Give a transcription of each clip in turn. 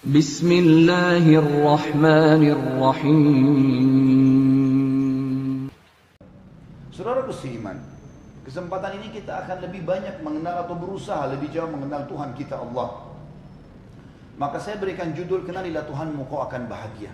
Bismillahirrahmanirrahim. Saudara seiman, kesempatan ini kita akan lebih banyak mengenal atau berusaha lebih jauh mengenal Tuhan kita Allah. Maka saya berikan judul, kenalilah Tuhanmu kau akan bahagia.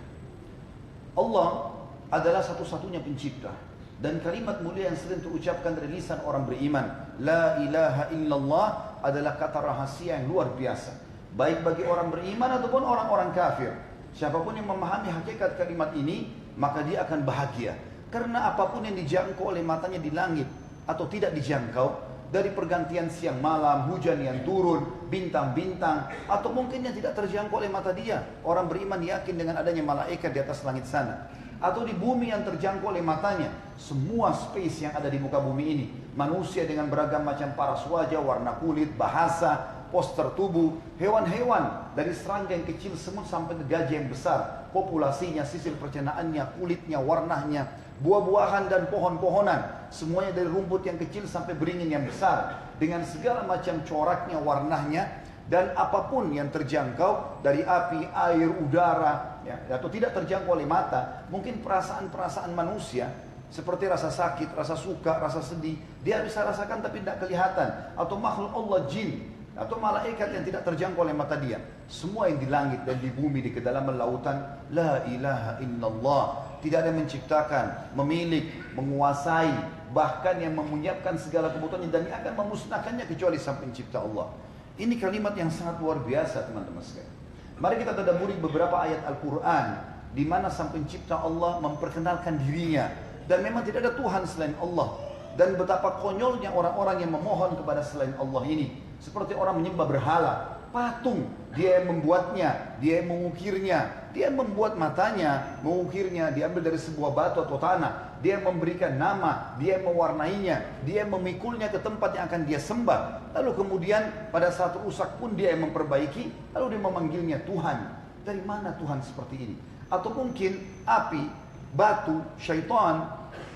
Allah adalah satu-satunya pencipta. Dan kalimat mulia yang sering terucapkan dari lisan orang beriman, La ilaha illallah, adalah kata rahasia yang luar biasa. Baik bagi orang beriman ataupun orang-orang kafir. Siapapun yang memahami hakikat kalimat ini, maka dia akan bahagia. Karena apapun yang dijangkau oleh matanya di langit atau tidak dijangkau, dari pergantian siang malam, hujan yang turun, bintang-bintang, atau mungkin yang tidak terjangkau oleh mata dia. Orang beriman yakin dengan adanya malaikat di atas langit sana. Atau di bumi yang terjangkau oleh matanya. Semua space yang ada di muka bumi ini. Manusia dengan beragam macam paras wajah, warna kulit, bahasa, poster tubuh, hewan-hewan dari serangga yang kecil semut sampai ke gajah yang besar, populasinya, sisil percernaannya, kulitnya, warnanya, buah-buahan dan pohon-pohonan, semuanya dari rumput yang kecil sampai beringin yang besar, dengan segala macam coraknya, warnanya, dan apapun yang terjangkau dari api, air, udara, ya, atau tidak terjangkau oleh mata, mungkin perasaan-perasaan manusia, seperti rasa sakit, rasa suka, rasa sedih, dia bisa rasakan tapi tidak kelihatan, atau makhluk Allah jin, atau malaikat yang tidak terjangkau oleh mata dia. Semua yang di langit dan di bumi, di kedalaman lautan, La ilaha illallah. Tidak ada yang menciptakan, memiliki, menguasai, bahkan yang menyiapkan segala kebutuhannya dan yang akan memusnahkannya kecuali sang pencipta Allah. Ini kalimat yang sangat luar biasa teman-teman sekalian. Mari kita tadabburi beberapa ayat Al-Quran di mana sang pencipta Allah memperkenalkan dirinya. Dan memang tidak ada Tuhan selain Allah. Dan betapa konyolnya orang-orang yang memohon kepada selain Allah ini. Seperti orang menyembah berhala, patung, dia yang membuatnya, dia yang mengukirnya, dia yang membuat matanya, mengukirnya, diambil dari sebuah batu atau tanah, dia yang memberikan nama, dia yang mewarnainya, dia yang memikulnya ke tempat yang akan dia sembah, lalu kemudian pada saat rusak pun dia yang memperbaiki, lalu dia memanggilnya Tuhan. Dari mana Tuhan seperti ini? Atau mungkin api, batu, syaitan,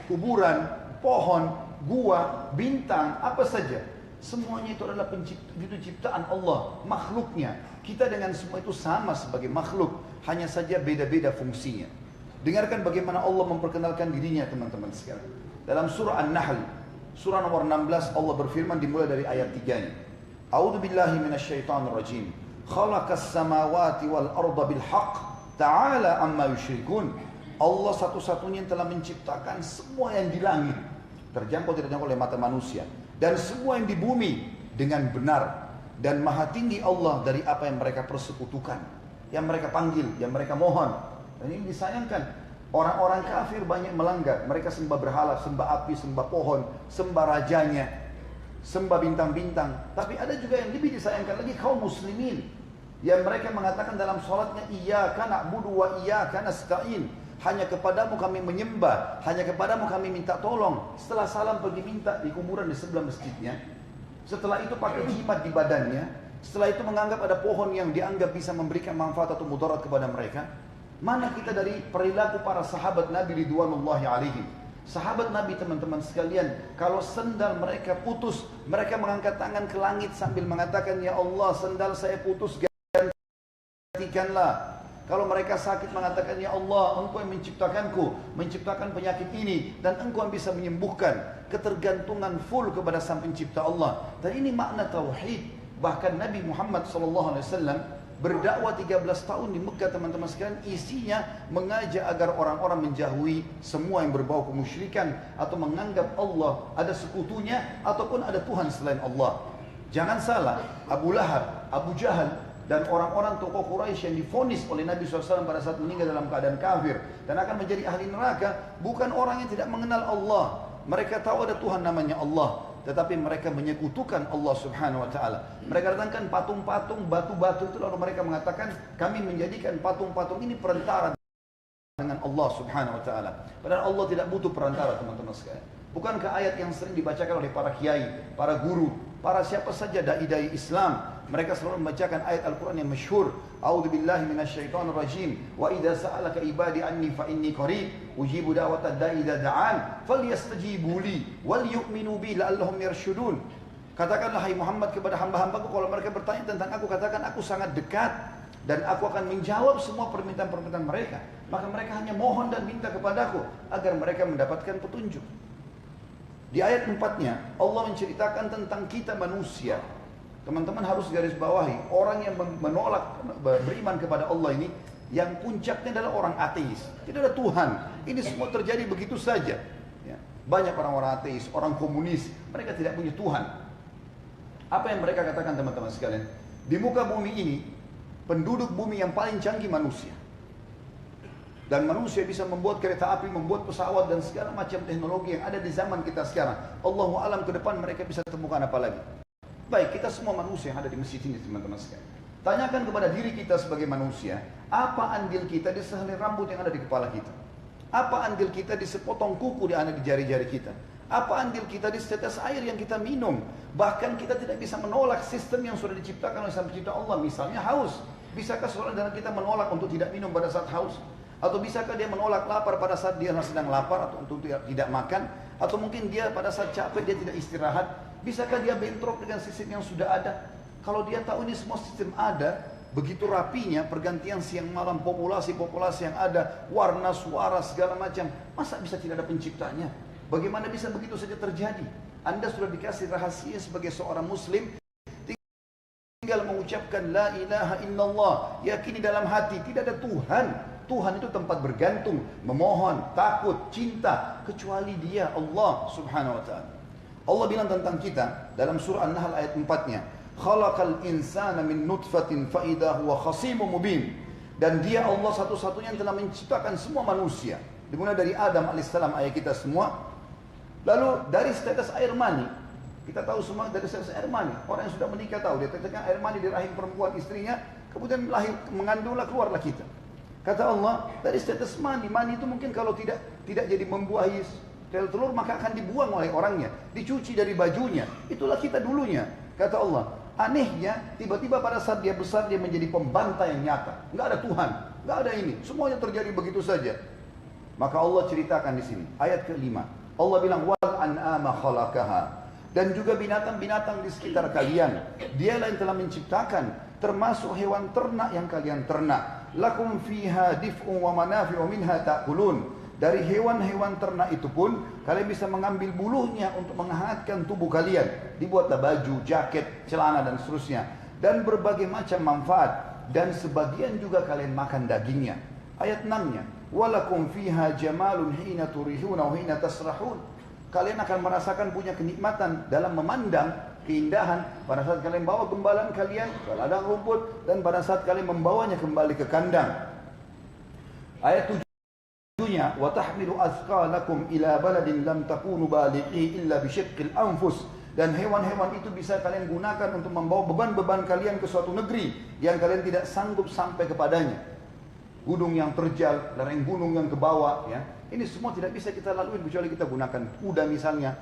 kuburan, pohon, gua, bintang, apa saja. Semuanya itu adalah ciptaan Allah, makhluknya. Kita dengan semua itu sama sebagai makhluk, hanya saja beda-beda fungsinya. Dengarkan bagaimana Allah memperkenalkan dirinya teman-teman sekalian. Dalam surah An-Nahl, surah nomor 16, Allah berfirman dimulai dari ayat 3-nya. A'udzu billahi minasyaitonir rajim. Khalaqas samawati wal arda bil haqq, ta'ala amma yusyrikun. Allah satu-satunya yang telah menciptakan semua yang di langit, terjangkau tidak terjangkau oleh mata manusia, dan semua yang di bumi dengan benar. Dan maha tinggi Allah dari apa yang mereka persekutukan, yang mereka panggil, yang mereka mohon. Dan ini disayangkan, orang-orang kafir banyak melanggar. Mereka sembah berhala, sembah api, sembah pohon, sembah rajanya, sembah bintang-bintang. Tapi ada juga yang lebih disayangkan lagi, kaum muslimin, yang mereka mengatakan dalam sholatnya, Iyyaka na'budu wa iyyaka nasta'in. Hanya kepadamu kami menyembah, hanya kepadamu kami minta tolong. Setelah salam pergi minta di kuburan di sebelah masjidnya. Setelah itu pakai jimat di badannya. Setelah itu menganggap ada pohon yang dianggap bisa memberikan manfaat atau mudarat kepada mereka. Mana kita dari perilaku para sahabat Nabi ridwanullahi alaihim. Sahabat Nabi teman-teman sekalian, kalau sendal mereka putus, mereka mengangkat tangan ke langit sambil mengatakan, Ya Allah, sendal saya putus, gantikanlah. Kalau mereka sakit mengatakan, Ya Allah, Engkau yang menciptakanku, menciptakan penyakit ini, dan Engkau yang bisa menyembuhkan. Ketergantungan full kepada sang pencipta Allah. Dan ini makna tauhid. Bahkan Nabi Muhammad SAW berdakwah 13 tahun di Mekah teman-teman sekalian, isinya mengajak agar orang-orang menjauhi semua yang berbau kemusyrikan, atau menganggap Allah ada sekutunya, ataupun ada Tuhan selain Allah. Jangan salah, Abu Lahab, Abu Jahal, dan orang-orang tokoh Quraisy yang divonis oleh Nabi SAW pada saat meninggal dalam keadaan kafir dan akan menjadi ahli neraka, bukan orang yang tidak mengenal Allah. Mereka tahu ada Tuhan namanya Allah, tetapi mereka menyekutukan Allah Subhanahu wa taala. Mereka datangkan patung-patung, batu-batu itu, lalu mereka mengatakan, kami menjadikan patung-patung ini perantara dengan Allah Subhanahu wa taala. Padahal Allah tidak butuh perantara teman-teman sekalian. Bukankah ayat yang sering dibacakan oleh para kiai, para guru, para siapa saja dai-dai Islam, mereka selalu membacakan ayat Al-Quran yang masyhur, A'udzu billahi minasyaitonir rajim, wa idza sa'alaka ibadi anni fa inni qarib, ujibu da'watad da'i idza da'an, falyastajibu li wal yu'minu bi la'allahum yarshudun. Katakanlah hai Muhammad kepada hamba-hambaku, kalau mereka bertanya tentang aku, katakan aku sangat dekat. dan aku akan menjawab semua permintaan-permintaan mereka. Maka mereka hanya mohon dan minta kepadaku agar mereka mendapatkan petunjuk. Di ayat 4-nya Allah menceritakan tentang kita manusia. Teman-teman harus garis bawahi, orang yang menolak beriman kepada Allah ini, yang puncaknya adalah orang ateis. Tidak ada Tuhan. Ini semua terjadi begitu saja. Ya. Banyak orang-orang ateis, orang komunis, mereka tidak punya Tuhan. Apa yang mereka katakan teman-teman sekalian? Di muka bumi ini, penduduk bumi yang paling canggih manusia. Dan manusia bisa membuat kereta api, membuat pesawat dan segala macam teknologi yang ada di zaman kita sekarang. Allahu alam ke depan mereka bisa temukan apa lagi. Baik, kita semua manusia yang ada di masjid ini teman-teman sekalian. Tanyakan kepada diri kita sebagai manusia, apa andil kita di sehelai rambut yang ada di kepala kita? Apa andil kita di sepotong kuku yang ada di jari-jari kita? Apa andil kita di setetes air yang kita minum? Bahkan kita tidak bisa menolak sistem yang sudah diciptakan oleh Sang Pencipta Allah. Misalnya haus. Bisakah seorang dari kita menolak untuk tidak minum pada saat haus? Atau bisakah dia menolak lapar pada saat dia sedang lapar atau untuk tidak makan? Atau mungkin dia pada saat capek dia tidak istirahat? Bisakah dia bentrok dengan sistem yang sudah ada? Kalau dia tahu ini semua sistem ada, begitu rapinya pergantian siang malam, populasi-populasi yang ada, warna, suara, segala macam, masa bisa tidak ada penciptanya? Bagaimana bisa begitu saja terjadi? Anda sudah dikasih rahasia sebagai seorang muslim, tinggal mengucapkan la ilaha illallah, yakini dalam hati tidak ada Tuhan. Tuhan itu tempat bergantung, memohon, takut, cinta, kecuali Dia, Allah Subhanahu wa taala. Allah bilang tentang kita dalam surah An-Nahl ayat 4-nya, khalaqal insana min nutfatin fa idza huwa khasimun mubin. Dan Dia Allah satu-satunya yang telah menciptakan semua manusia. Dimulai dari Adam alaihissalam, ayah kita semua. Lalu dari setetes air mani, kita tahu semua dari setetes air mani. Orang yang sudah menikah tahu, dia tetekkan air mani di rahim perempuan istrinya, kemudian lahir, mengandunglah, keluarlah kita. Kata Allah, dari setetes mani, mani itu mungkin kalau tidak jadi membuahi telur maka akan dibuang oleh orangnya, dicuci dari bajunya. Itulah kita dulunya. Kata Allah, anehnya tiba-tiba pada saat dia besar dia menjadi pembantai yang nyata. Enggak ada Tuhan, enggak ada ini. Semuanya terjadi begitu saja. Maka Allah ceritakan di sini, ayat ke-5. Allah bilang wal an'ama khalaqaha, dan juga binatang-binatang di sekitar kalian. Dialah yang telah menciptakan, termasuk hewan ternak yang kalian ternak. Lakum fiha dif'un wa manafi'u minha ta'kulun. Dari hewan-hewan ternak itu pun kalian bisa mengambil bulunya untuk menghangatkan tubuh kalian. Dibuatlah baju, jaket, celana dan seterusnya. Dan berbagai macam manfaat. Dan sebagian juga kalian makan dagingnya. Ayat 6-nya. Walakum fiha jamalun hina turihuna wa hina tasrahun. Kalian akan merasakan punya kenikmatan dalam memandang keindahan pada saat kalian bawa gembalaan kalian ke ladang rumput dan pada saat kalian membawanya kembali ke kandang. Ayat 7-nya wa tahmilu athqalakum ila baladin lam takunu balighi illa bi syiqqil anfus. Dan hewan-hewan itu bisa kalian gunakan untuk membawa beban-beban kalian ke suatu negeri yang kalian tidak sanggup sampai kepadanya. Gunung yang terjal, lereng gunung yang ke bawah, ya. Ini semua tidak bisa kita lalui kecuali kita gunakan kuda misalnya.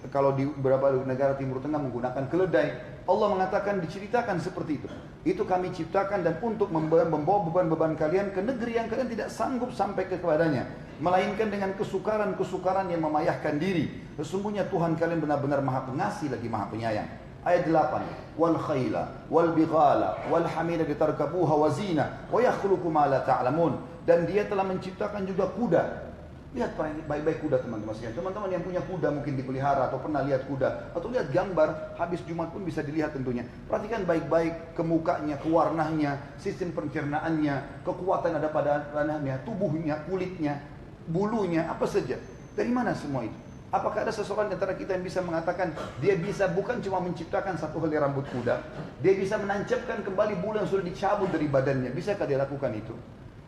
Kalau di beberapa negara Timur Tengah menggunakan keledai. Allah mengatakan, diceritakan seperti itu. Itu kami ciptakan dan untuk membawa beban-beban kalian ke negeri yang kalian tidak sanggup sampai kepadanya. Melainkan dengan kesukaran-kesukaran yang memayahkan diri. Sesungguhnya Tuhan kalian benar-benar maha pengasih lagi maha penyayang. Ayat 8, wal khayla wal bighala wal hamira litarkabuha wa zina wa yakhluqu ma la ta'lamun. Dan Dia telah menciptakan juga kuda. Lihat baik-baik kuda teman-teman sekalian. Teman-teman yang punya kuda mungkin dipelihara atau pernah lihat kuda atau lihat gambar habis Jumat pun bisa dilihat tentunya. Perhatikan baik-baik ke mukanya, ke warnanya, sistem pencernaannya, kekuatan ada pada ranahnya, tubuhnya, kulitnya, bulunya, apa saja. Dari mana semua itu? Apakah ada seseorang di antara kita yang bisa mengatakan dia bisa bukan cuma menciptakan satu helai rambut kuda, dia bisa menancapkan kembali bulu yang sudah dicabut dari badannya? Bisakah dia lakukan itu?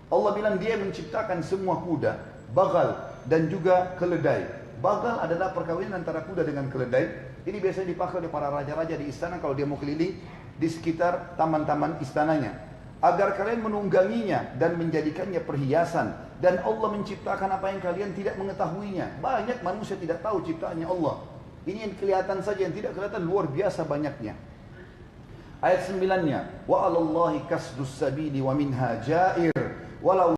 Allah bilang Dia menciptakan semua kuda, bagal dan juga keledai. Bagal adalah perkawinan antara kuda dengan keledai. Ini biasanya dipakai oleh para raja-raja di istana kalau dia mau keliling di sekitar taman-taman istananya. Agar kalian menungganginya dan menjadikannya perhiasan. Dan Allah menciptakan apa yang kalian tidak mengetahuinya. Banyak manusia tidak tahu ciptaannya Allah. Ini yang kelihatan saja, yang tidak kelihatan luar biasa banyaknya. Ayat 9-nya, wa 'alallahi kasdus sabili wa minha ja'ir walau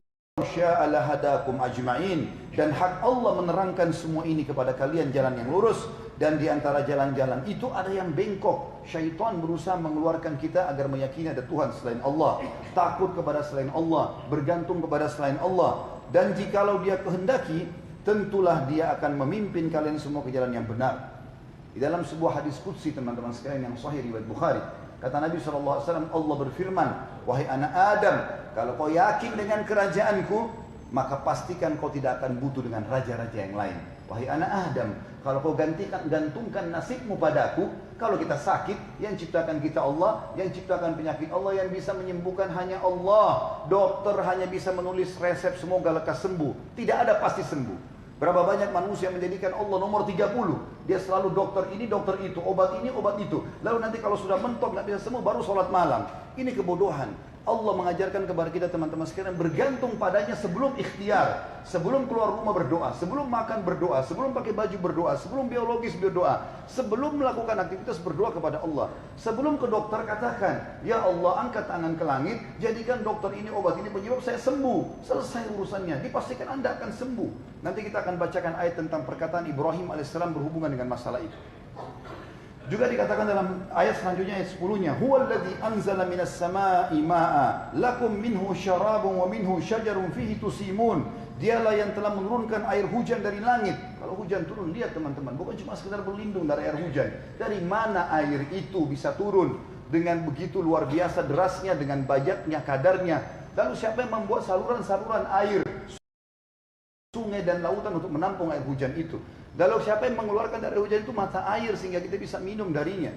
syaa lahadakum ajma'in, dan hak Allah menerangkan semua ini kepada kalian jalan yang lurus, dan di antara jalan-jalan itu ada yang bengkok. Syaitan berusaha mengeluarkan kita agar meyakini ada Tuhan selain Allah, takut kepada selain Allah, bergantung kepada selain Allah, dan jikalau dia kehendaki tentulah dia akan memimpin kalian semua ke jalan yang benar. Di dalam sebuah hadis qudsi teman-teman sekalian yang sahih riwayat Bukhari, kata Nabi SAW, Allah berfirman, wahai anak Adam, kalau kau yakin dengan kerajaanku, maka pastikan kau tidak akan butuh dengan raja-raja yang lain. Wahai anak Adam, kalau kau gantungkan nasibmu padaku, kalau kita sakit, yang ciptakan kita Allah, yang ciptakan penyakit Allah, yang bisa menyembuhkan hanya Allah. Dokter hanya bisa menulis resep semoga lekas sembuh, tidak ada pasti sembuh. Berapa banyak manusia menjadikan Allah nomor 30. Dia selalu dokter ini, dokter itu, obat ini, obat itu. Lalu nanti kalau sudah mentok, nggak bisa sembuh, baru sholat malam. Ini kebodohan. Allah mengajarkan kepada kita teman-teman sekalian bergantung padanya sebelum ikhtiar, sebelum keluar rumah berdoa, sebelum makan berdoa, sebelum pakai baju berdoa, sebelum biologis berdoa, sebelum melakukan aktivitas berdoa kepada Allah. Sebelum ke dokter katakan, ya Allah angkat tangan ke langit, jadikan dokter ini obat ini penyebab saya sembuh. Selesai urusannya, dipastikan Anda akan sembuh. Nanti kita akan bacakan ayat tentang perkataan Ibrahim alaihissalam berhubungan dengan masalah itu. Juga dikatakan dalam ayat selanjutnya, ayat 10-nya, huwallazi anzala minas samaa'i maa'a lakum minhu syarabun wa minhu syajarun fihi tusimun. Dialah yang telah menurunkan air hujan dari langit. Kalau hujan turun, lihat teman-teman, bukan cuma sekedar berlindung dari air hujan. Dari mana air itu bisa turun dengan begitu luar biasa derasnya, dengan banyaknya kadarnya. Lalu siapa yang membuat saluran-saluran air, sungai dan lautan untuk menampung air hujan itu? Lalu siapa yang mengeluarkan dari hujan itu mata air sehingga kita bisa minum darinya?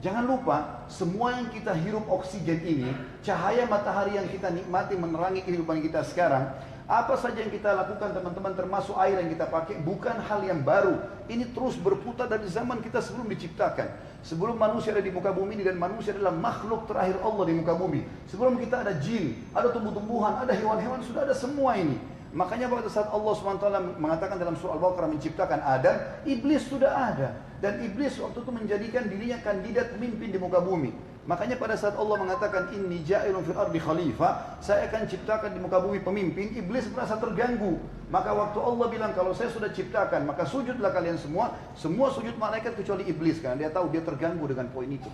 Jangan lupa, semua yang kita hirup oksigen ini, cahaya matahari yang kita nikmati menerangi kehidupan kita sekarang, apa saja yang kita lakukan teman-teman, termasuk air yang kita pakai, bukan hal yang baru. Ini terus berputar dari zaman kita sebelum diciptakan. Sebelum manusia ada di muka bumi ini, dan manusia adalah makhluk terakhir Allah di muka bumi. Sebelum kita ada jin, ada tumbuh-tumbuhan, ada hewan-hewan, sudah ada semua ini. Makanya pada saat Allah SWT mengatakan dalam surah Al-Baqarah menciptakan Adam, iblis sudah ada. Dan iblis waktu itu menjadikan dirinya kandidat pemimpin di muka bumi. Makanya pada saat Allah mengatakan inni ja'ilun fil ardi khalifah, saya akan ciptakan di muka bumi pemimpin, iblis merasa terganggu. Maka waktu Allah bilang kalau saya sudah ciptakan, maka sujudlah kalian semua sujud malaikat kecuali iblis, karena dia tahu dia terganggu dengan poin itu.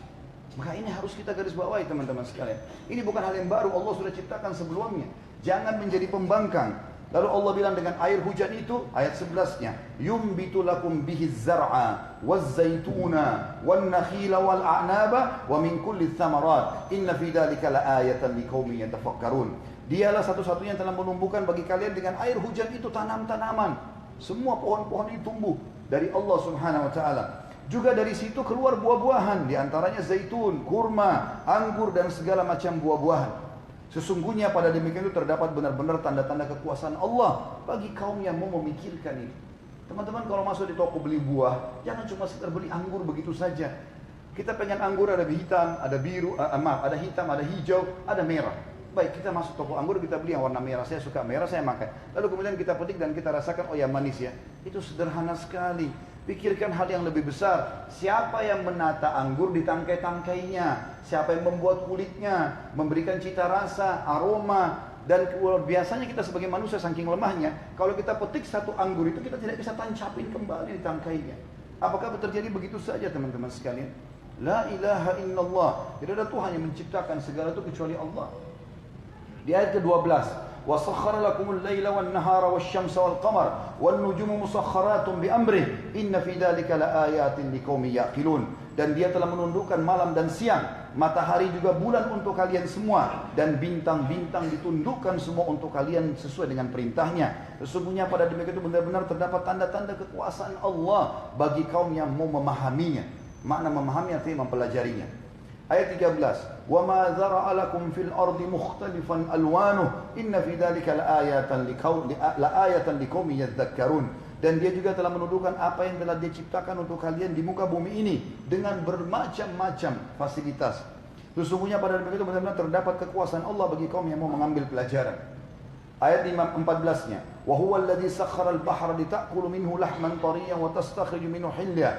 Maka ini harus kita garis bawahi teman-teman sekalian. Ini bukan hal yang baru, Allah sudah ciptakan sebelumnya. Jangan menjadi pembangkang. Lalu Allah bilang dengan air hujan itu, ayat 11-nya, yumbitu lakum bihi zar'a waz-zaituna wan-nakhila wal-a'naba wa min kulli tsamarat inna fi dzalika laayatan liqaumin yatafakkarun. Dialah satu-satunya yang telah menumbuhkan bagi kalian dengan air hujan itu tanam-tanaman. Semua pohon-pohon itu tumbuh dari Allah Subhanahu wa taala. Juga dari situ keluar buah-buahan, di antaranya zaitun, kurma, anggur dan segala macam buah-buahan. Sesungguhnya pada demikian itu terdapat benar-benar tanda-tanda kekuasaan Allah bagi kaum yang mau memikirkan ini. Teman-teman kalau masuk di toko beli buah, jangan cuma sekedar beli anggur begitu saja. Kita pengen anggur ada hitam, ada biru, ada hitam, ada hijau, ada merah. Baik, kita masuk toko anggur, kita beli yang warna merah. Saya suka merah, saya makan. Lalu kemudian kita petik dan kita rasakan, oh ya manis ya. Itu sederhana sekali. Pikirkan hal yang lebih besar. Siapa yang menata anggur di tangkai-tangkainya? Siapa yang membuat kulitnya? Memberikan cita rasa, aroma. Dan biasanya kita sebagai manusia saking lemahnya, kalau kita petik satu anggur itu kita tidak bisa tancapin kembali di tangkainya. Apakah terjadi begitu saja teman-teman sekalian? La ilaha illallah. Tidak ada Tuhan yang menciptakan segala itu kecuali Allah. Di ayat ke-12, وَسَخَّرَ لَكُمُ اللَّيْلَ وَالنَّهَارَ وَالشَّمْسَ وَالْقَمَرَ وَالنُّجُومُ مُسَخَّرَاتٌ بِأَمْرِهِ إِنَّ فِي ذَلِكَ لَآيَاتٍ لِقَوْمٍ يَعْقِلُونَ. Dan dia telah menundukkan malam dan siang, matahari juga bulan untuk kalian semua, dan bintang-bintang ditundukkan semua untuk kalian sesuai dengan perintahnya. Sesungguhnya pada demikian itu benar-benar terdapat tanda-tanda kekuasaan Allah bagi kaum yang mau memahaminya. Makna memahami artinya mempelajarinya. Ayat 13, وَمَا ذَرَأَ لَكُمْ فِي الْأَرْضِ مُخْتَلِفًا أَلْوَانُهُ إِنَّ فِي ذَلِكَ لَآيَةً لِقَوْمٍ يَذَّكَّرُونَ. Dan dia juga telah menundukkan apa yang telah dia ciptakan untuk kalian di muka bumi ini dengan bermacam-macam fasilitas. Sesungguhnya pada demikian itu benar-benar terdapat kekuasaan Allah bagi kaum yang mau mengambil pelajaran. Ayat 14-nya, وَهُوَ الَّذِي سَخَّرَ الْبَحْرَ لِتَأْكُلُ مِنْهُ لَحْمًا طَرِيًّا وَتَسْتَخْرِجُ مِنْهُ حِلْيًا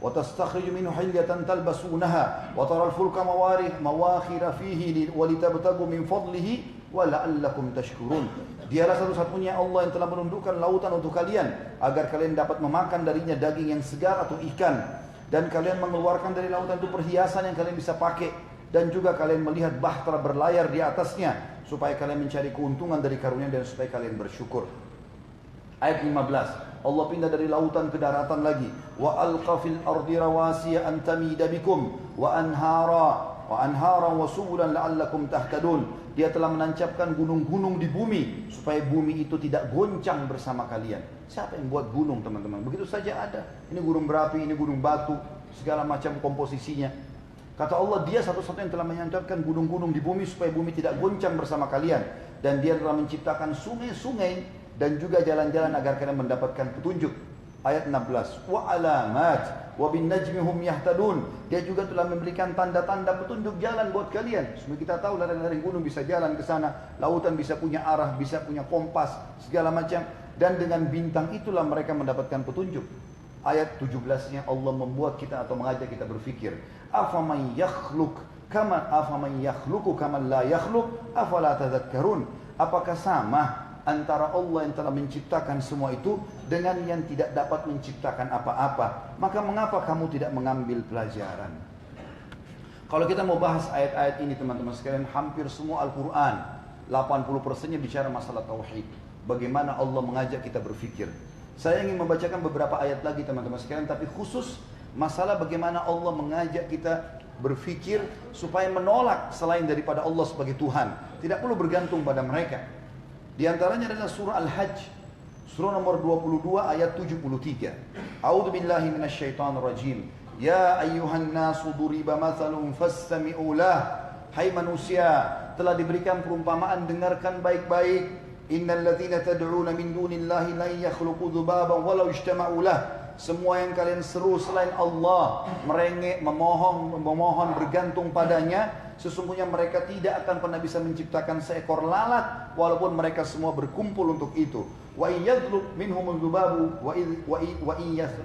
وتستخرج منه حلية تلبسونها وترى الفلك مواخر فيه ولتبتغوا من فضله ولعلكم تشكرون. Dialah satu-satunya Allah yang telah menundukkan lautan untuk kalian agar kalian dapat memakan darinya daging yang segar atau ikan, dan kalian mengeluarkan dari lautan itu perhiasan yang kalian bisa pakai, dan juga kalian melihat bahtera berlayar di atasnya supaya kalian mencari keuntungan dari karunia dan supaya kalian bersyukur. Ayat 15, Allah pindah dari lautan ke daratan lagi. Wa alqa fil ardi rawasiya an tamida bikum wa anhara wa subulan la'allakum tahtadun. Dia telah menancapkan gunung-gunung di bumi supaya bumi itu tidak goncang bersama kalian. Siapa yang buat gunung, teman-teman? Begitu saja ada. Ini gunung berapi, ini gunung batu, segala macam komposisinya. Kata Allah, dia satu-satunya yang telah menancapkan gunung-gunung di bumi supaya bumi tidak goncang bersama kalian. Dan dia telah menciptakan sungai-sungai dan juga jalan-jalan agar kalian mendapatkan petunjuk. Ayat 16, wa alamat wa bin najmi hum yahtadun. Dia juga telah memberikan tanda-tanda petunjuk jalan buat kalian. Supaya kita tahu dari gunung bisa jalan ke sana, lautan bisa punya arah, bisa punya kompas, segala macam. Dan dengan bintang itulah mereka mendapatkan petunjuk. Ayat 17-nya Allah membuat kita atau mengajak kita berfikir. Afaman yakhluqu kaman la yakhluq afala tadhakkarun. Apakah sama antara Allah yang telah menciptakan semua itu dengan yang tidak dapat menciptakan apa-apa? Maka mengapa kamu tidak mengambil pelajaran? Kalau kita mau bahas ayat-ayat ini, teman-teman sekalian, hampir semua Al-Quran 80%-nya bicara masalah tauhid. Bagaimana Allah mengajak kita berfikir. Saya ingin membacakan beberapa ayat lagi, teman-teman sekalian, tapi khusus masalah bagaimana Allah mengajak kita berfikir supaya menolak selain daripada Allah sebagai Tuhan. Tidak perlu bergantung pada mereka. Di antaranya adalah surah Al-Hajj, surah nomor 22 ayat 73. A'udzu billahi minasyaitonir rajim. Ya ayyuhan nasu duriba mathalun fastami'u lah. Hai manusia, telah diberikan perumpamaan, dengarkan baik-baik. Innal ladzina tad'una min dunillahi la yakhluqu dzubaban walau ijtama'u lah. Semua yang kalian seru selain Allah, merengek, memohon, bergantung padanya, sesungguhnya mereka tidak akan pernah bisa menciptakan seekor lalat walaupun mereka semua berkumpul untuk itu. Wa yadlub minhumul dzubabu wa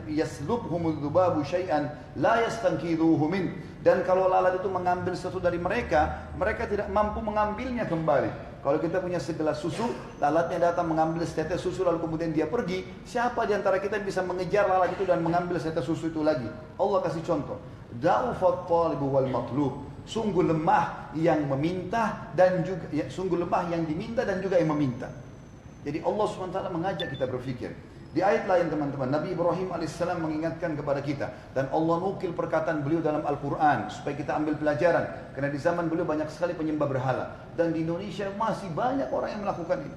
yaslubhumul dzubabu syai'an la yastanqidhuhu min. Dan kalau lalat itu mengambil sesuatu dari mereka, mereka tidak mampu mengambilnya kembali. Kalau kita punya segelas susu, lalatnya datang mengambil setetes susu lalu kemudian dia pergi, siapa di antara kita yang bisa mengejar lalat itu dan mengambil setetes susu itu lagi? Allah kasih contoh. Da'ufat talibu wal matlub. Sungguh lemah yang meminta dan juga sungguh lemah yang diminta dan juga yang meminta. Jadi Allah SWT mengajak kita berfikir. Di ayat lain, teman-teman, Nabi Ibrahim alaihissalam mengingatkan kepada kita, dan Allah nukil perkataan beliau dalam Al-Quran supaya kita ambil pelajaran. Karena di zaman beliau banyak sekali penyembah berhala, dan di Indonesia masih banyak orang yang melakukan ini.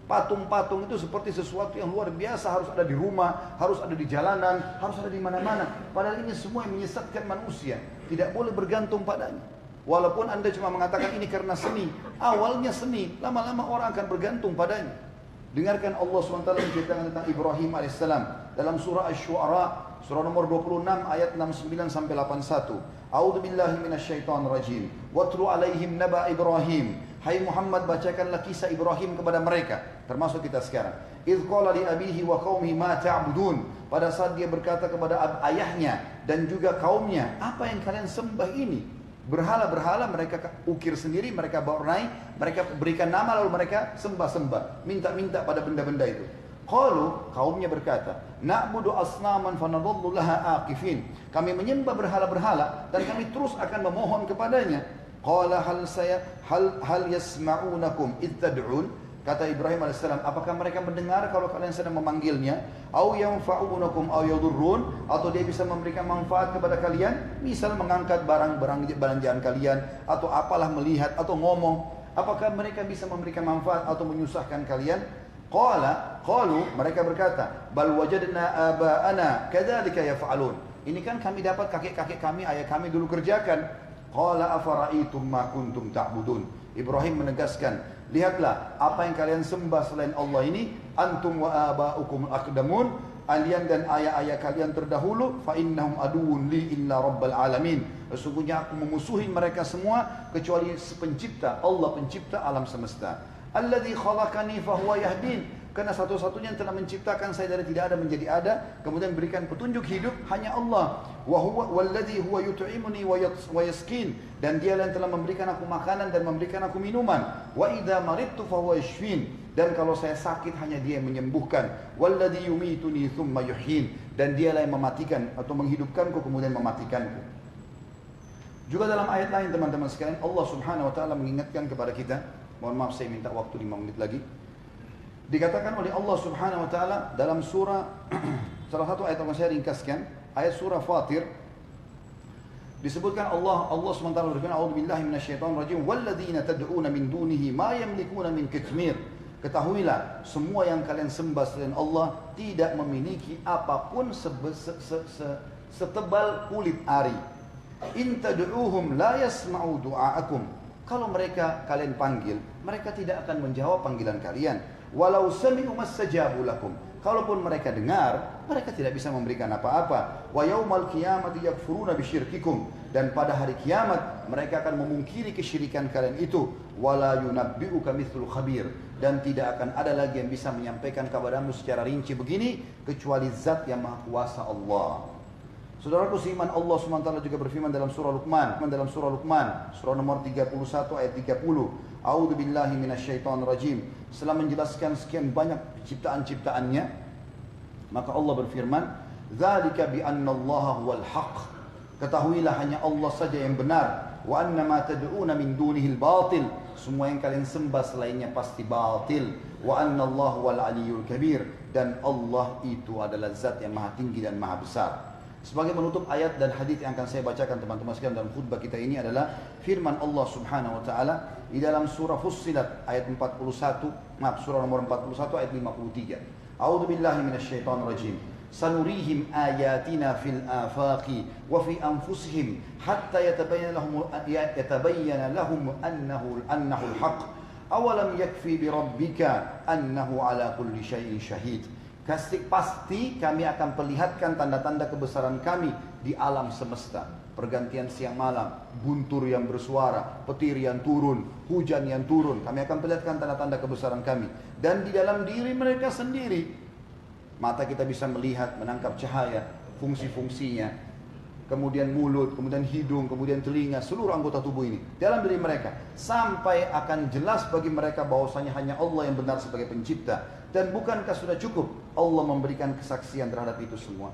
Patung-patung itu seperti sesuatu yang luar biasa, harus ada di rumah, harus ada di jalanan, harus ada di mana-mana. Padahal ini semua yang menyesatkan manusia. Tidak boleh bergantung padanya. Walaupun Anda cuma mengatakan ini karena seni, awalnya seni, lama-lama orang akan bergantung padanya. Dengarkan Allah SWT menceritakan tentang Ibrahim AS dalam surah Asy-Syu'ara, surah nomor 26 ayat 69 sampai 81. A'udzu billahi minasyaitonir rajim. Watlu alaihim naba Ibrahim. Hai Muhammad, bacakanlah kisah Ibrahim kepada mereka, termasuk kita sekarang. Idz qala li abihi wa qaumihi ma ta'budun. Pada saat dia berkata kepada ayahnya dan juga kaumnya, apa yang kalian sembah ini? Berhala-berhala mereka ukir sendiri, mereka warnai, mereka berikan nama lalu mereka sembah-sembah, minta-minta pada benda-benda itu. Qalu, kaumnya berkata, na'budu asnaman fanadhallu laha aqifin. Kami menyembah berhala-berhala dan kami terus akan memohon kepadanya. Qala hal yasma'unakum id tad'un. Kata Ibrahim AS, apakah mereka mendengar kalau kalian sedang memanggilnya? Au yanfa'unakum au yadurrun, atau dia bisa memberikan manfaat kepada kalian, misal mengangkat barang-barang belanjaan kalian, atau apalah melihat atau ngomong. Apakah mereka bisa memberikan manfaat atau menyusahkan kalian? Qalu, mereka berkata, bal wajadna aba'ana kadzalika yaf'alun. Ini kan kami dapat kakek-kakek kami, ayah kami dulu kerjakan. Qala afara'aitum ma kuntum ta'budun. Ibrahim menegaskan, lihatlah apa yang kalian sembah selain Allah ini, antum wa aba'ukum aqdamun, kalian dan ayah-ayah kalian terdahulu, fa innahum aduwwun li illa rabbal alamin. Sesungguhnya aku memusuhi mereka semua kecuali pencipta, Allah pencipta alam semesta. Alladzi khalaqani fa huwa yahdin. Karena satu-satunya yang telah menciptakan saya dari tidak ada menjadi ada, kemudian berikan petunjuk hidup hanya Allah. Wa huwa walladzi huwa yut'imuni wa yasqin, dan Dialah yang telah memberikan aku makanan dan memberikan aku minuman. Wa idza maridtu fa huwa yashfin, dan kalau saya sakit hanya Dia yang menyembuhkan. Walladzi yumituni tsumma yuhyin, dan Dialah yang mematikan atau menghidupkanku kemudian mematikanku. Juga dalam ayat lain teman-teman sekalian, Allah Subhanahu wa taala mengingatkan kepada kita, mohon maaf saya minta waktu 5 menit lagi. Dikatakan oleh Allah Subhanahu wa taala dalam surah salah satu ayat yang saya ringkaskan, ayat surah Fatir, disebutkan Allah SWT berfirman, a'udzubillahi minasyaitonir rajim, walladzina tad'una min dunihi ma yamlikuna min qitmir. Ketahuilah, semua yang kalian sembah selain Allah tidak memiliki apapun setebal kulit ari. In tad'uuhum la yasma'u du'aakum. Kalau mereka kalian panggil, mereka tidak akan menjawab panggilan kalian. Walau sami'u mastajabu lakum. Kalaupun mereka dengar, mereka tidak bisa memberikan apa-apa. Wa yaumal qiyamati yakfuruna bisyirkikum. Dan pada hari kiamat mereka akan memungkiri kesyirikan kalian itu. Wala yunabbi'uka mithlu khabir. Dan tidak akan ada lagi yang bisa menyampaikan kepadamu secara rinci begini kecuali Zat yang Maha Kuasa Allah. Saudaraku seiman, Allah SWT juga berfirman dalam surah Luqman, surah nomor 31 ayat 30. A'udzu billahi minasyaitonir rajim. Setelah menjelaskan sekian banyak ciptaan-ciptaannya, maka Allah berfirman, "Dzalika bi anna Allah huwal haqq." Ketahuilah hanya Allah saja yang benar. Wa anna ma tad'una min dunihi al-batil. Semua yang kalian sembah selainnya pasti batil. Wa anna Allah huwal aliyyul kabir. Dan Allah itu adalah Zat yang Maha Tinggi dan Maha Besar. Sebagai penutup ayat dan hadis yang akan saya bacakan teman-teman sekalian dalam khutbah kita ini adalah firman Allah Subhanahu wa taala di dalam surah Fussilat ayat 41, surah nomor 41 ayat 53. A'udzu billahi minasyaitonir rajim. Sanurihim ayatina fil afaqi wa fi anfusihim hatta yatabayyana lahum annahu al-haq. Awalam yakfi bi rabbika annahu ala kulli syai'in syahid. Pasti kami akan perlihatkan tanda-tanda kebesaran kami di alam semesta. Pergantian siang malam, guntur yang bersuara, petir yang turun, hujan yang turun. Kami akan perlihatkan tanda-tanda kebesaran kami. Dan di dalam diri mereka sendiri, mata kita bisa melihat, menangkap cahaya, fungsi-fungsinya. Kemudian mulut, kemudian hidung, kemudian telinga, seluruh anggota tubuh ini. Dalam diri mereka. Sampai akan jelas bagi mereka bahwasanya hanya Allah yang benar sebagai pencipta. Dan bukankah sudah cukup Allah memberikan kesaksian terhadap itu semua?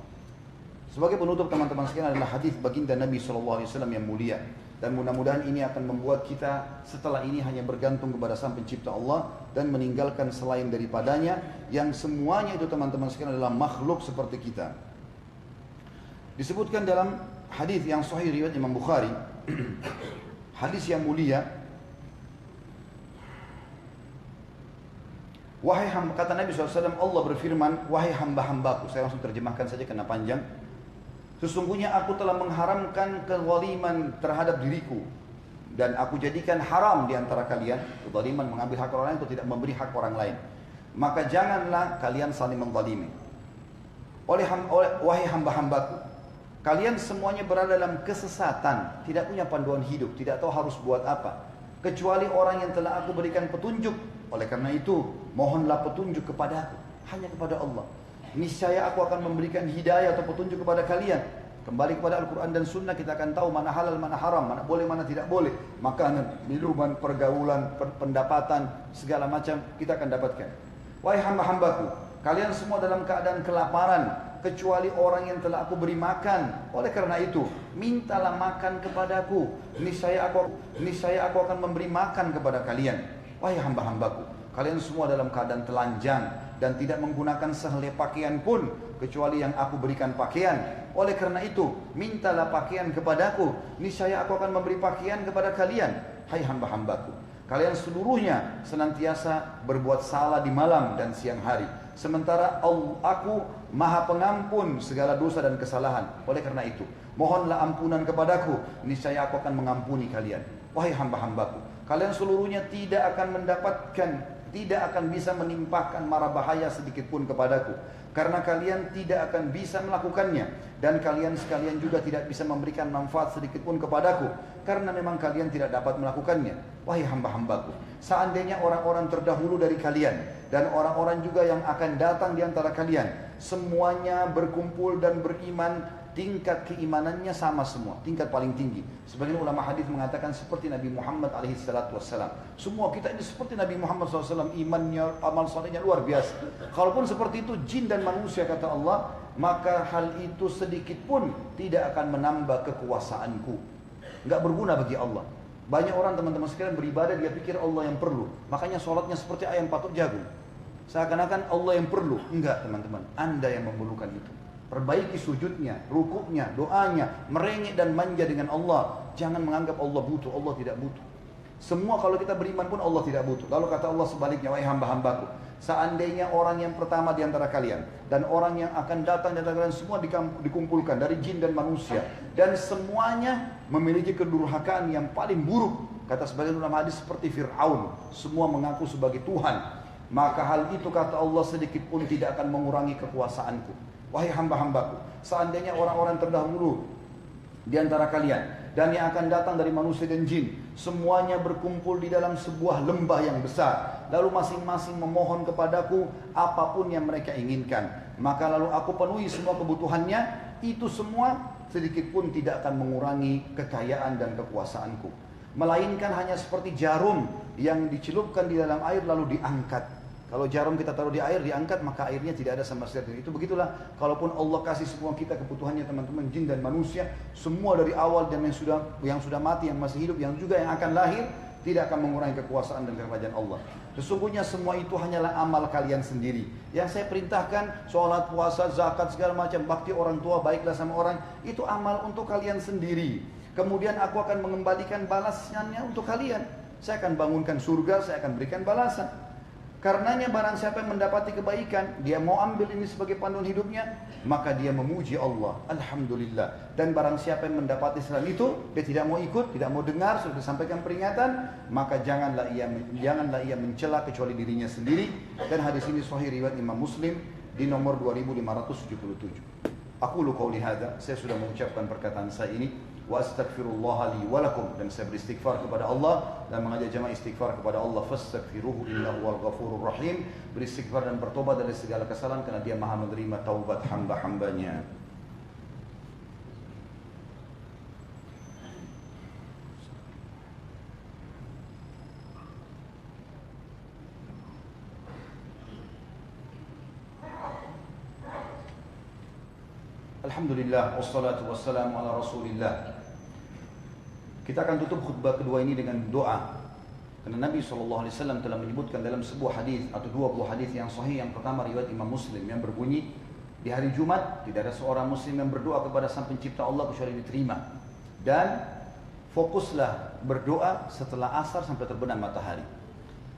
Sebagai penutup teman-teman sekalian adalah hadis baginda Nabi SAW yang mulia. Dan mudah-mudahan ini akan membuat kita setelah ini hanya bergantung kepada Sang Pencipta Allah dan meninggalkan selain daripadanya yang semuanya itu teman-teman sekalian adalah makhluk seperti kita. Disebutkan dalam hadis yang sahih riwayat Imam Bukhari, hadis yang mulia, kata Nabi SAW, Allah berfirman, wahai hamba-hambaku, saya langsung terjemahkan saja karena panjang. Sesungguhnya aku telah mengharamkan kezaliman terhadap diriku, dan aku jadikan haram di antara kalian kezaliman, mengambil hak orang lain atau tidak memberi hak orang lain. Maka janganlah kalian saling menzalimi. Wahai hamba-hambaku, kalian semuanya berada dalam kesesatan, tidak punya panduan hidup, tidak tahu harus buat apa, kecuali orang yang telah aku berikan petunjuk. Oleh karena itu, mohonlah petunjuk kepadaku, hanya kepada Allah. Niscaya aku akan memberikan hidayah atau petunjuk kepada kalian. Kembali kepada Al-Quran dan Sunnah, kita akan tahu mana halal, mana haram, mana boleh, mana tidak boleh. Makanan, minuman, pergaulan, pendapatan, segala macam kita akan dapatkan. Wahai hamba-hambaku, kalian semua dalam keadaan kelaparan, kecuali orang yang telah aku beri makan. Oleh karena itu, mintalah makan kepadaku. Niscaya aku akan memberi makan kepada kalian. Wahai hamba-hambaku, kalian semua dalam keadaan telanjang dan tidak menggunakan sehelai pakaian pun kecuali yang aku berikan pakaian. Oleh karena itu, mintalah pakaian kepadaku. Niscaya aku akan memberi pakaian kepada kalian. Hai hamba-hambaku, kalian seluruhnya senantiasa berbuat salah di malam dan siang hari. Sementara aku Maha Pengampun segala dosa dan kesalahan. Oleh karena itu, mohonlah ampunan kepadaku. Niscaya aku akan mengampuni kalian. Wahai hamba-hambaku, kalian seluruhnya tidak akan bisa menimpakan mara bahaya sedikit pun kepadaku. Karena kalian tidak akan bisa melakukannya. Dan kalian sekalian juga tidak bisa memberikan manfaat sedikit pun kepadaku. Karena memang kalian tidak dapat melakukannya. Wahai hamba-hambaku, seandainya orang-orang terdahulu dari kalian dan orang-orang juga yang akan datang di antara kalian semuanya berkumpul dan beriman, tingkat keimanannya sama semua, tingkat paling tinggi. Sebagian ulama hadis mengatakan seperti Nabi Muhammad alaihissalam. Semua kita ini seperti Nabi Muhammad SAW, imannya, amal solehnya luar biasa. Kalaupun seperti itu jin dan manusia, kata Allah, maka hal itu sedikit pun tidak akan menambah kekuasaanku. Enggak berguna bagi Allah. Banyak orang teman-teman sekalian beribadah, dia pikir Allah yang perlu. Makanya sholatnya seperti ayam patok jagung. Seakan-akan Allah yang perlu. Enggak teman-teman, Anda yang memerlukan itu. Perbaiki sujudnya, rukuknya, doanya, merengek dan manja dengan Allah. Jangan menganggap Allah butuh, Allah tidak butuh. Semua kalau kita beriman pun Allah tidak butuh. Lalu kata Allah sebaliknya, wahai hamba-hambaku, seandainya orang yang pertama di antara kalian dan orang yang akan datang di antara kalian semua dikumpulkan dari jin dan manusia, dan semuanya memiliki kedurhakaan yang paling buruk, kata sebagian ulama hadis seperti Fir'aun, semua mengaku sebagai Tuhan, maka hal itu kata Allah sedikit pun tidak akan mengurangi kekuasaanku. Wahai hamba-hambaku, seandainya orang-orang terdahulu di antara kalian dan yang akan datang dari manusia dan jin semuanya berkumpul di dalam sebuah lembah yang besar, lalu masing-masing memohon kepadaku apapun yang mereka inginkan, maka lalu aku penuhi semua kebutuhannya, itu semua sedikit pun tidak akan mengurangi kekayaan dan kekuasaanku, melainkan hanya seperti jarum yang dicelupkan di dalam air lalu diangkat. Kalau jarum kita taruh di air, diangkat, maka airnya tidak ada sama sekali. Itu begitulah, kalaupun Allah kasih semua kita kebutuhannya teman-teman, jin dan manusia, semua dari awal dan yang sudah mati, yang masih hidup, yang juga yang akan lahir, tidak akan mengurangi kekuasaan dan kerajaan Allah. Sesungguhnya semua itu hanyalah amal kalian sendiri. Yang saya perintahkan, sholat, puasa, zakat, segala macam, bakti orang tua, baiklah sama orang, itu amal untuk kalian sendiri. Kemudian aku akan mengembalikan balasannya untuk kalian. Saya akan bangunkan surga, saya akan berikan balasan. Karenanya barang siapa yang mendapati kebaikan, dia mau ambil ini sebagai panduan hidupnya, maka dia memuji Allah, Alhamdulillah. Dan barang siapa yang mendapati selain itu, dia tidak mau ikut, tidak mau dengar, sudah disampaikan peringatan, maka janganlah ia mencela kecuali dirinya sendiri. Dan hadis ini sahih riwayat Imam Muslim di nomor 2577. Aku lu qauli hadza, saya sudah mengucapkan perkataan saya ini, wa astaghfirullah li wa lakum, dan saya beristighfar kepada Allah dan mengajak jemaah istighfar kepada Allah, fastaghfiruhu innahu wal ghafurur rahim, beristighfar dan bertobat dari segala kesalahan karena Dia Maha menerima taubat hamba-hambanya. Alhamdulillah, wassalatu wassalamu ala rasulillah. Kita akan tutup khutbah kedua ini dengan doa. Karena Nabi SAW telah menyebutkan dalam sebuah hadis atau 20 hadis yang sahih. Yang pertama riwayat Imam Muslim yang berbunyi, di hari Jumat tidak ada seorang muslim yang berdoa kepada Sang Pencipta Allah kecuali diterima. Dan fokuslah berdoa setelah asar sampai terbenam matahari.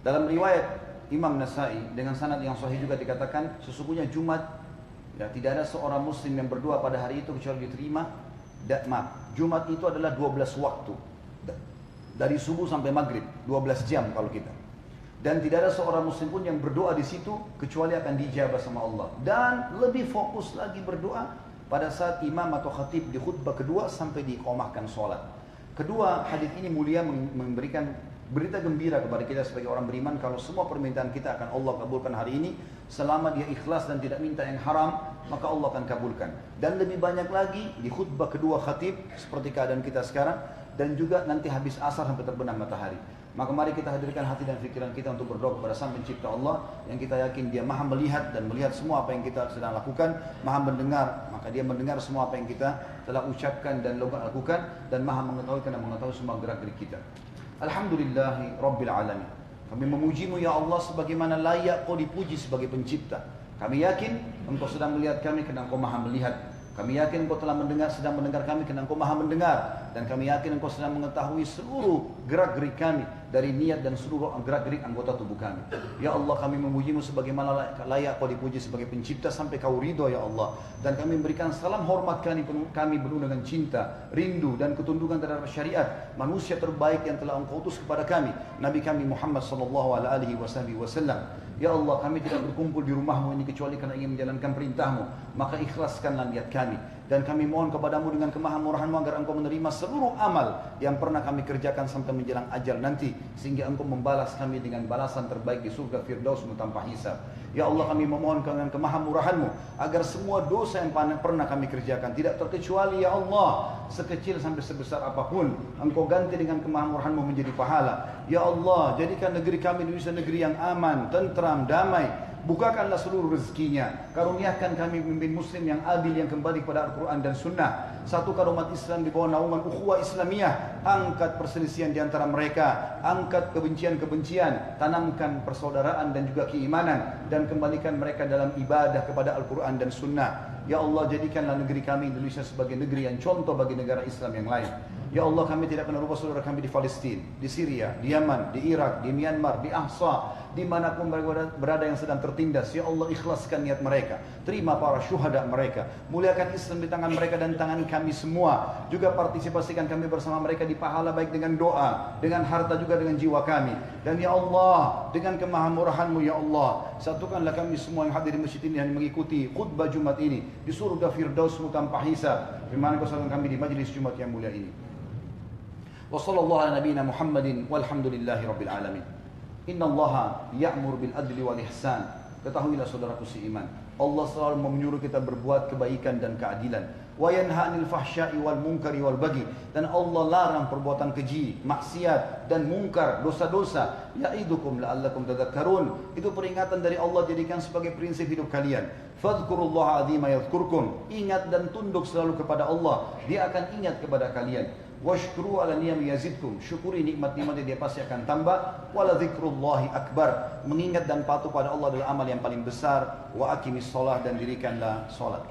Dalam riwayat Imam Nasai dengan sanad yang sahih juga dikatakan, sesungguhnya Jumat, ya, tidak ada seorang muslim yang berdoa pada hari itu kecuali diterima. Jumat itu adalah 12 waktu, dari subuh sampai maghrib, 12 jam kalau kita. Dan tidak ada seorang muslim pun yang berdoa di situ kecuali akan dijabah sama Allah. Dan lebih fokus lagi berdoa pada saat imam atau khatib di khutbah kedua sampai diiqamahkan sholat. Kedua, hadis ini mulia memberikan berita gembira kepada kita sebagai orang beriman kalau semua permintaan kita akan Allah kabulkan hari ini selama dia ikhlas dan tidak minta yang haram, maka Allah akan kabulkan. Dan lebih banyak lagi di khutbah kedua khatib seperti keadaan kita sekarang, dan juga nanti habis asar sampai terbenam matahari. Maka mari kita hadirkan hati dan pikiran kita untuk berdoa kepada Sang Pencipta Allah yang kita yakin Dia Maha melihat dan melihat semua apa yang kita sedang lakukan, Maha mendengar, maka Dia mendengar semua apa yang kita telah ucapkan dan lakukan, dan Maha mengetahui karena mengetahui semua gerak-gerik kita. Alhamdulillahi Rabbil Alamin. Kami memujimu ya Allah sebagaimana layak Kau dipuji sebagai pencipta. Kami yakin Engkau sedang melihat kami karena Engkau Maha melihat. Kami yakin Engkau telah sedang mendengar kami karena Engkau Maha mendengar. Dan kami yakin Engkau sedang mengetahui seluruh gerak-gerik kami, dari niat dan seluruh gerak-gerik anggota tubuh kami. Ya Allah, kami memujimu sebagaimana layak Kau dipuji sebagai pencipta sampai Kau ridho ya Allah. Dan kami memberikan salam hormat kami penuh dengan cinta, rindu dan ketundukan terhadap syariat manusia terbaik yang telah Engkau utus kepada kami, Nabi kami Muhammad SAW. Ya Allah, kami tidak berkumpul di rumahmu ini kecuali karena ingin menjalankan perintahmu. Maka ikhlaskanlah niat kami. Dan kami mohon kepadamu dengan kemahamurahan-Mu agar Engkau menerima seluruh amal yang pernah kami kerjakan sampai menjelang ajal nanti, sehingga Engkau membalas kami dengan balasan terbaik di surga Firdaus-Mu tanpa hisab. Ya Allah, kami memohon dengan kemahamurahan-Mu agar semua dosa yang pernah kami kerjakan, tidak terkecuali ya Allah, sekecil sampai sebesar apapun, Engkau ganti dengan kemahamurahan-Mu menjadi pahala. Ya Allah, jadikan negeri kami Indonesia negeri yang aman, tentram, damai. Bukakanlah seluruh rezekinya. Karuniakan kami pemimpin muslim yang adil, yang kembali kepada Al-Quran dan Sunnah. Satukan umat Islam di bawah naungan ukhuwah Islamiyah. Angkat perselisihan di antara mereka, angkat kebencian-kebencian, tanamkan persaudaraan dan juga keimanan, dan kembalikan mereka dalam ibadah kepada Al-Quran dan Sunnah. Ya Allah, jadikanlah negeri kami Indonesia sebagai negeri yang contoh bagi negara Islam yang lain. Ya Allah, kami tidak pernah lupa saudara kami di Palestina, di Syria, di Yaman, di Irak, di Myanmar, di Ahsa, dimanapun mereka berada yang sedang tertindas. Ya Allah, ikhlaskan niat mereka, terima para syuhada mereka, muliakan Islam di tangan mereka dan tangan kami semua. Juga partisipasikan kami bersama mereka di pahala, baik dengan doa, dengan harta, juga dengan jiwa kami. Dan ya Allah, dengan kemahamurahan-Mu ya Allah, satukanlah kami semua yang hadir di masjid ini dan mengikuti khutbah Jumat ini di surga Firdaus-Mu tanpa hisab. Firman Engkau satukan kami di majlis Jumat yang mulia ini. Wa sallallahu ala nabiyyina Muhammadin walhamdulillahi rabbil alamin. Innallaha ya'mur bil adli wal ihsan. Ketahuilah saudaraku seiman, Allah selalu menyuruh kita berbuat kebaikan dan keadilan. Wa yanha 'anil fahsya'i wal munkari wal baghi. Dan Allah larang perbuatan keji, maksiat dan mungkar, dosa-dosa. Ya'idukum la'allakum tadhakkarun. Itu peringatan dari Allah, jadikan sebagai prinsip hidup kalian. Fadhkurullaha 'azima yadhkurkum. Ingat dan tunduk selalu kepada Allah, Dia akan ingat kepada kalian. Washkuru ala niyam yazidkum. Syukuri nikmat-nikmatnya, dia pasti akan tambah. Wala dzikrullahi akbar. Mengingat dan patuh pada Allah adalah amal yang paling besar. Wa aqimis shalah, dan dirikanlah salat.